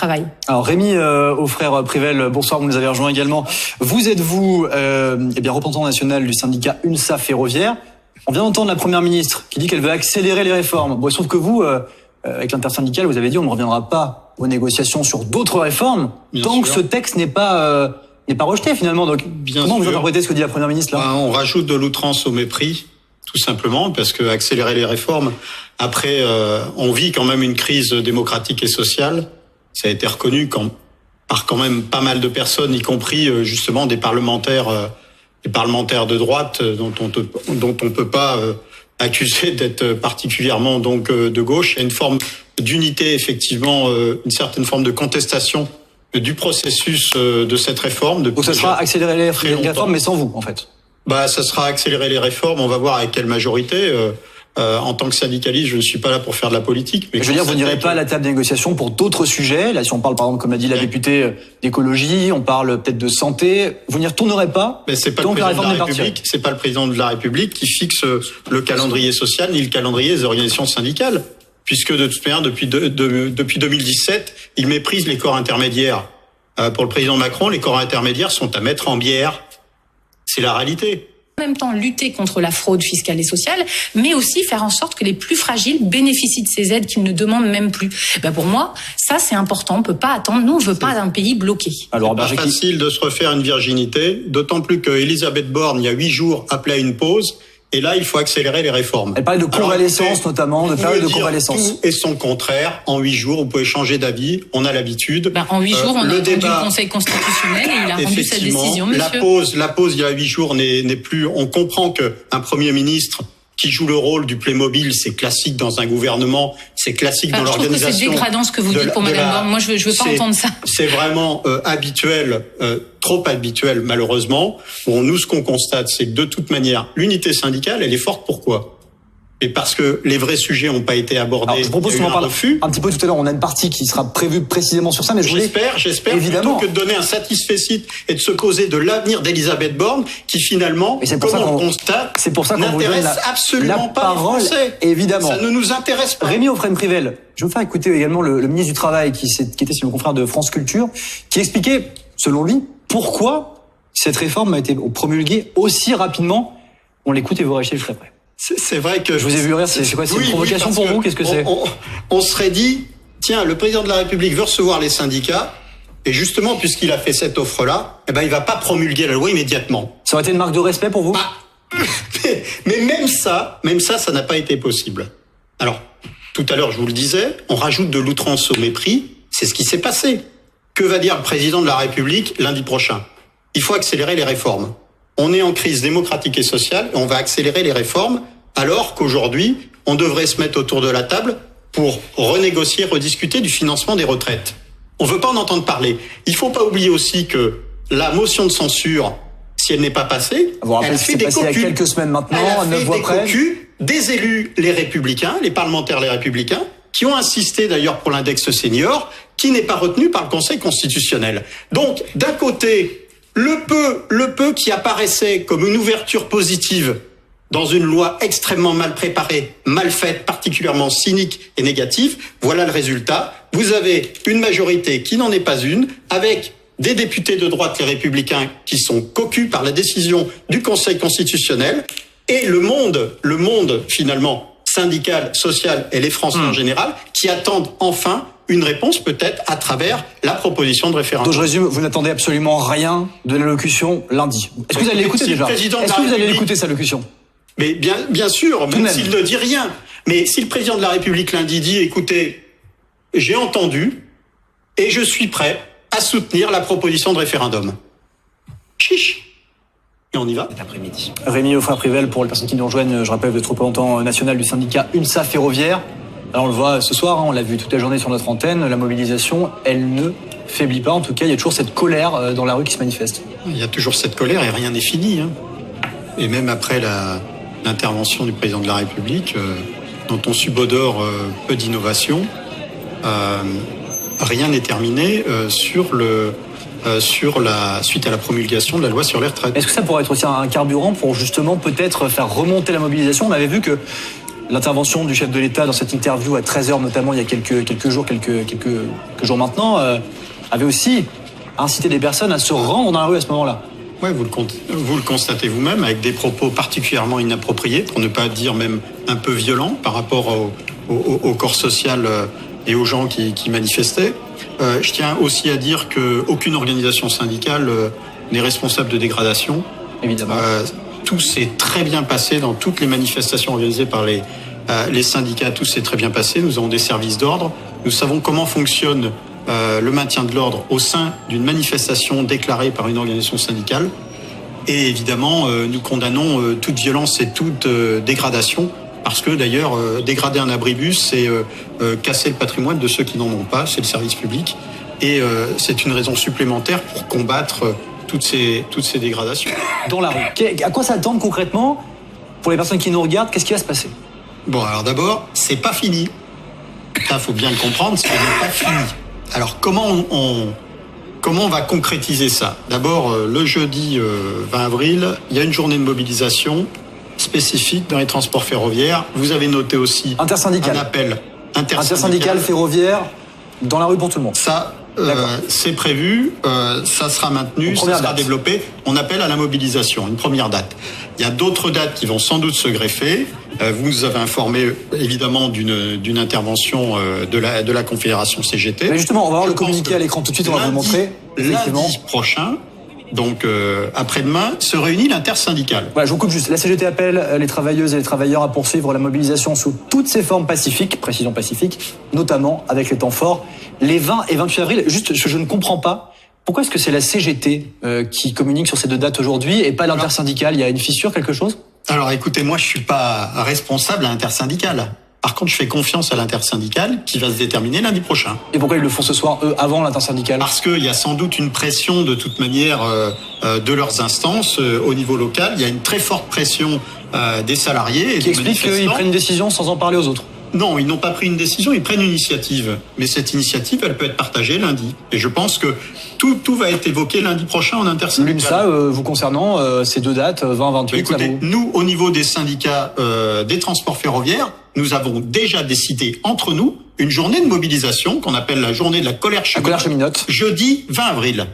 travail. Alors Rémi Auffrère-Privel, bonsoir, vous nous avez rejoint également. Vous êtes représentant national du syndicat UNSA Ferroviaire. On vient d'entendre la Première ministre qui dit qu'elle veut accélérer les réformes. Bon, il se trouve que vous, avec l'intersyndicale, vous avez dit on ne reviendra pas aux négociations sur d'autres réformes tant que ce texte n'est pas rejeté finalement. Donc comment vous interprétez ce que dit la Première ministre là ? On rajoute de l'outrance au mépris, tout simplement, parce que accélérer les réformes, après on vit quand même une crise démocratique et sociale. Ça a été reconnu par quand même pas mal de personnes, y compris justement des parlementaires de droite dont on peut pas accuser d'être particulièrement donc de gauche. Il y a une forme d'unité, effectivement, une certaine forme de contestation du processus de cette réforme. Donc ça sera accélérer les réformes, mais sans vous, en fait. Ça sera accélérer les réformes. On va voir avec quelle majorité. En tant que syndicaliste, je ne suis pas là pour faire de la politique. Mais je veux dire, vous n'irez pas à la table des négociations pour d'autres sujets. Là, si on parle, par exemple, comme l'a dit la députée, d'écologie, on parle peut-être de santé. Vous n'y retournerez pas. Mais c'est pas le président de la République. C'est pas le président de la République qui fixe le calendrier social ni le calendrier des organisations syndicales, puisque de toute manière, depuis 2017, il méprise les corps intermédiaires. Pour le président Macron, les corps intermédiaires sont à mettre en bière. C'est la réalité. En même temps, lutter contre la fraude fiscale et sociale, mais aussi faire en sorte que les plus fragiles bénéficient de ces aides qu'ils ne demandent même plus. Pour moi, ça c'est important. On peut pas attendre. Nous, on veut pas d'un pays bloqué. Alors, c'est pas facile de se refaire une virginité, d'autant plus que Elisabeth Borne, il y a 8 jours, appelait à une pause. Et là, il faut accélérer les réformes. Elle parle de convalescence, notamment, de période de convalescence. Tout et son contraire. En 8 jours, vous pouvez changer d'avis. On a l'habitude. En 8 jours, on a entendu le Conseil constitutionnel et il a rendu sa décision, monsieur. La pause, il y a 8 jours, n'est plus. On comprend qu'un Premier ministre qui joue le rôle du Playmobil, c'est classique dans un gouvernement, c'est classique dans l'organisation. Je trouve que c'est dégradant ce que vous dites pour Madame Borne. Moi, je veux pas entendre ça. C'est vraiment habituel, trop habituel, malheureusement. Nous, ce qu'on constate, c'est que de toute manière, l'unité syndicale, elle est forte. Pourquoi ? Et parce que les vrais sujets n'ont pas été abordés. Alors, je propose qu'on en parle un petit peu tout à l'heure. On a une partie qui sera prévue précisément sur ça, mais j'espère, évidemment, plutôt que de donner un satisfecit et de se causer de l'avenir d'Elisabeth Borne, qui finalement, comme on le constate, n'intéresse absolument pas les Français. Évidemment. Ça ne nous intéresse pas. Rémi Auffrère-Privel, je veux faire écouter également le ministre du Travail, qui était sur le confrère de France Culture, qui expliquait, selon lui, pourquoi cette réforme a été promulguée aussi rapidement. On l'écoute et vous réagissez juste après. C'est vrai que... Je vous ai vu rire, c'est quoi, c'est une provocation pour vous? Qu'est-ce que c'est? On serait dit, tiens, le président de la République veut recevoir les syndicats, et justement, puisqu'il a fait cette offre-là, il va pas promulguer la loi immédiatement. Ça aurait été une marque de respect pour vous? Mais même ça, ça n'a pas été possible. Alors, tout à l'heure, je vous le disais, on rajoute de l'outrance au mépris, c'est ce qui s'est passé. Que va dire le président de la République lundi prochain? Il faut accélérer les réformes. On est en crise démocratique et sociale et on va accélérer les réformes alors qu'aujourd'hui, on devrait se mettre autour de la table pour renégocier, rediscuter du financement des retraites. On veut pas en entendre parler. Il faut pas oublier aussi que la motion de censure, si elle n'est pas passée, elle fait des cocus. Il y a quelques semaines maintenant, elle a fait des cocus des élus, les républicains, les parlementaires, les républicains, qui ont insisté d'ailleurs pour l'index senior, qui n'est pas retenu par le Conseil constitutionnel. Donc, d'un côté, le peu qui apparaissait comme une ouverture positive dans une loi extrêmement mal préparée, mal faite, particulièrement cynique et négative, voilà le résultat. Vous avez une majorité qui n'en est pas une, avec des députés de droite, les républicains, qui sont cocus par la décision du Conseil constitutionnel, et le monde finalement syndical, social et les Français en général, qui attendent enfin une réponse peut-être à travers la proposition de référendum. Donc je résume, vous n'attendez absolument rien de l'allocution lundi. Est-ce que vous allez l'écouter déjà? Est-ce que vous allez l'écouter, sa allocution? Mais bien sûr, même s'il ne dit rien. Mais si le président de la République lundi dit, écoutez, j'ai entendu et je suis prêt à soutenir la proposition de référendum. Chiche. Et on y va cet après-midi. Rémi Auffrère-Privel, pour les personnes qui nous rejoignent, je rappelle, vous êtes représentant national du syndicat UNSA Ferroviaire. Alors on le voit ce soir, on l'a vu toute la journée sur notre antenne, la mobilisation, elle ne faiblit pas. En tout cas, il y a toujours cette colère dans la rue qui se manifeste. Il y a toujours cette colère et rien n'est fini. Et même après l'intervention du président de la République, dont on subodore peu d'innovation, rien n'est terminé suite à la promulgation de la loi sur les retraites. Est-ce que ça pourrait être aussi un carburant pour justement peut-être faire remonter la mobilisation? On avait vu que l'intervention du chef de l'État dans cette interview à 13h notamment il y a quelques jours maintenant avait aussi incité des personnes à se rendre dans la rue à ce moment-là. Ouais, vous le constatez vous-même avec des propos particulièrement inappropriés, pour ne pas dire même un peu violents par rapport au corps social et aux gens qui manifestaient. Je tiens aussi à dire qu'aucune organisation syndicale n'est responsable de dégradation. Évidemment. Tout s'est très bien passé dans toutes les manifestations organisées par les syndicats. Tout s'est très bien passé. Nous avons des services d'ordre. Nous savons comment fonctionne le maintien de l'ordre au sein d'une manifestation déclarée par une organisation syndicale. Et évidemment, nous condamnons toute violence et toute dégradation, parce que d'ailleurs, dégrader un abribus, c'est casser le patrimoine de ceux qui n'en ont pas, c'est le service public. Et c'est une raison supplémentaire pour combattre toutes ces dégradations. Dans la rue. À quoi s'attendre concrètement pour les personnes qui nous regardent? Qu'est-ce qui va se passer? Bon, alors d'abord, c'est pas fini. Ça, faut bien le comprendre, ce n'est pas fini. Alors, comment on va concrétiser ça? D'abord, le jeudi 20 avril, il y a une journée de mobilisation spécifique dans les transports ferroviaires. Vous avez noté aussi un appel intersyndical ferroviaire dans la rue pour tout le monde. Ça, c'est prévu, ça sera maintenu, ça sera développé. On appelle à la mobilisation, une première date. Il y a d'autres dates qui vont sans doute se greffer. Vous nous avez informé évidemment d'une intervention de la Confédération CGT. Mais justement, on va voir le communiqué à l'écran tout de suite, on va vous le montrer. Lundi prochain, donc après-demain, se réunit l'intersyndicale. Voilà, je vous coupe juste. La CGT appelle les travailleuses et les travailleurs à poursuivre la mobilisation sous toutes ses formes pacifiques, précision pacifique, notamment avec les temps forts, les 20 et 28 avril. Juste, je ne comprends pas. Pourquoi est-ce que c'est la CGT qui communique sur ces deux dates aujourd'hui et pas l'intersyndicale? Il y a une fissure, quelque chose? Alors écoutez, moi je suis pas responsable à l'intersyndicale. Par contre, je fais confiance à l'intersyndicale qui va se déterminer lundi prochain. Et pourquoi ils le font ce soir, eux, avant l'intersyndicale? Parce qu'il y a sans doute une pression de toute manière de leurs instances au niveau local. Il y a une très forte pression des salariés. Qui explique qu'ils prennent une décision sans en parler aux autres. Non, ils n'ont pas pris une décision, ils prennent une initiative. Mais cette initiative, elle peut être partagée lundi. Et je pense que tout va être évoqué lundi prochain en intersyndicale. L'UNSA, vous concernant ces deux dates, 20-28, écoutez, nous, au niveau des syndicats des transports ferroviaires, nous avons déjà décidé entre nous une journée de mobilisation qu'on appelle la journée de la colère cheminote, jeudi 20 avril.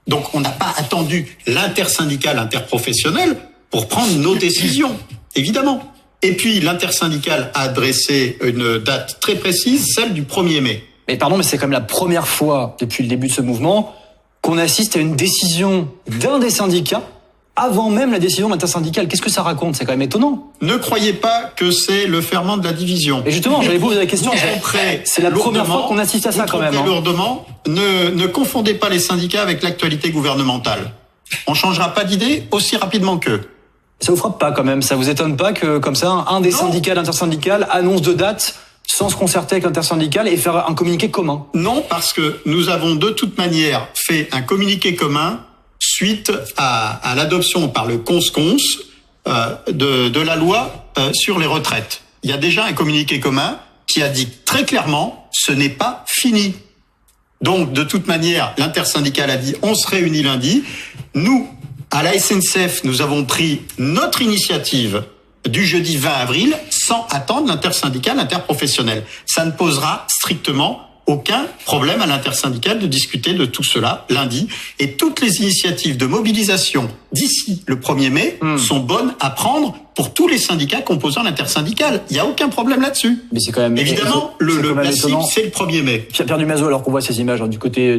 Donc on n'a pas attendu l'intersyndicale interprofessionnelle pour prendre nos décisions, évidemment. Et puis l'intersyndicale a adressé une date très précise, celle du 1er mai. Mais pardon, mais c'est quand même la première fois depuis le début de ce mouvement qu'on assiste à une décision d'un des syndicats avant même la décision de l'intersyndicale. Qu'est-ce que ça raconte? C'est quand même étonnant. Ne croyez pas que c'est le ferment de la division. Et justement, j'allais vous poser la question. C'est la première fois qu'on assiste à ça quand même. Lourdement. Ne confondez pas les syndicats avec l'actualité gouvernementale. On changera pas d'idée aussi rapidement qu'eux. Ça vous frappe pas quand même? Ça vous étonne pas que, comme ça, un des syndicats, l'intersyndicale, annonce de date sans se concerter avec l'intersyndicale et faire un communiqué commun? Non, parce que nous avons de toute manière fait un communiqué commun suite à l'adoption par le CONS de la loi sur les retraites. Il y a déjà un communiqué commun qui a dit très clairement, ce n'est pas fini. Donc, de toute manière, l'intersyndicale a dit, on se réunit lundi. Nous, à la SNCF, nous avons pris notre initiative du jeudi 20 avril sans attendre l'intersyndicale interprofessionnelle. Ça ne posera strictement aucun problème à l'intersyndicale de discuter de tout cela lundi. Et toutes les initiatives de mobilisation d'ici le 1er mai sont bonnes à prendre pour tous les syndicats composant l'intersyndicale. Il n'y a aucun problème là-dessus. Mais c'est quand même... Évidemment, la cible, c'est le 1er mai. Pierre Dumazeau, alors qu'on voit ces images du côté